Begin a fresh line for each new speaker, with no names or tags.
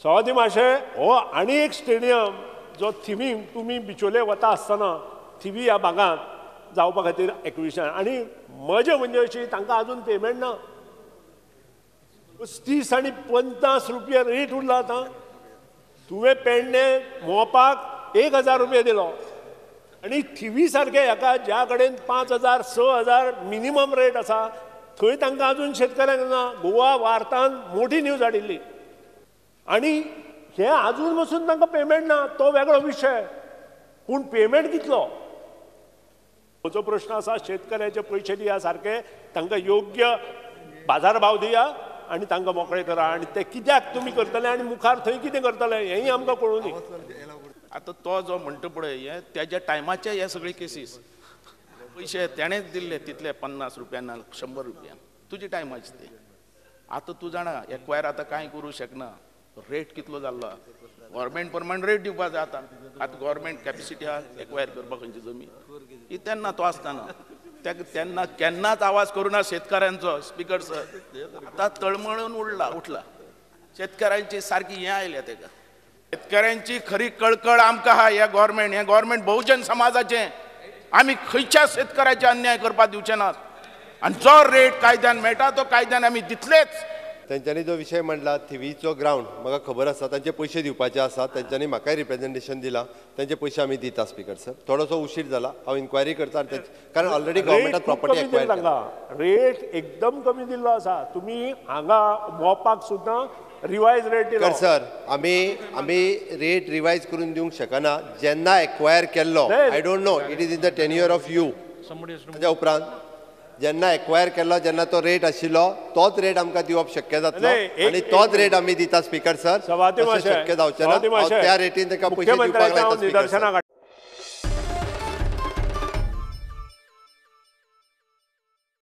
सवादी माशे हो आनी एक स्टेडियम जो थिवींग तुमी बिचोले वता आसतना थिवी ह्या भागांत जावपा खातीर एक्विशन आनी मजा म्हणजे अशी तांकां आजून पेमेंट ना 35 आनी 50 रुपया रेट उरला आतां तुवें पेडणे मोपाक 1000 रुपया दिलो आनी थिवी सारके हेका ज्या कडेन 5000 6000 मिनिमम रेट आसा थंय तांकां आजून शेतकऱ्यांक ना गोवा वार्तान मोठी न्यूज हाडिल्ली आनी हे आजून पासून तांकां पेमेंट ना तो वेगळो विशय पूण पेमेंट कितलो म्हजो प्रश्न आसा शेतकऱ्याचे पयशे दिया सारके तांकां योग्य बाजार भाव दिया आनी तांकां मोकळे करा आनी ते कित्याक तुमी करतले आनी मुखार थंय कितें करतले हेंय आमकां कळूं दी
आतां तो जो म्हणटा पळय हे त्याच्या टायमाचे हे सगळे केसीस पयशे तेणेच दिल्ले तितले 50 रुपया ना 100 रुपया तुजे टायमाचे ते आतां तूं जाणा एक्वायर आतां कांय करूं शकना रेट कितलो जाल्लो गव्हर्मेंट परमानंट रेट दिवपाक जाय आतां गव्हर्मेंट कॅपिसिटी आहा एक्वायर करपाक खंयची जमीन ही तेन्ना तो आसतना तेन्ना केन्नाच आवाज करूना शेतकऱ्यांचो स्पिकर सर आतां तळमळून उठला शेतकऱ्यांची सारकी हें आयल्या तेका शेतकऱ्यांची खरी कळकळ आमकां आहा हे गव्हर्मेंट बहुजन समाजाचें आमी खंयच्या शेतकऱ्याचे अन्याय करपाक दिवचे नात आनी जो रेट कायद्यान मेळटा तो कायद्यान आमी दितलेच
तेंच्यांनी जो विशय मांडला थिवीचो ग्राउंड म्हाका खबर आसा तांचे पयशे दिवपाचे आसा तेंच्यांनी म्हाकाय रिप्रेझेंटेशन दिलां तेंचे पयशे आमी दिता स्पिकर सर थोडोसो उशीर जाला हांव इन्क्वायरी करता कारण ऑलरेडी गव्हर्मेंटान प्रॉपर्टी एक्वायर केला
रेट एकदम कमी दिल्लो आसा तुमी हांगा मोपाक सुद्दां रिवायज रेट दिलो
सर आमी रेट रिवायज करून दिवंक शकना जेन्ना एक्वायर केल्लो I don't know it is in the tenure of you ताच्या उपरांत जेन्ना एक्वायर केल्लो जेन्ना तो रेट आशिल्लो तोच रेट आमकां दिवप शक्य जातलो आनी तोच रेट आमी दिता स्पिकर सर शक्य जावचें ना त्या रेटीन ताका पयशे दिवपाक लायता स्पिकर सर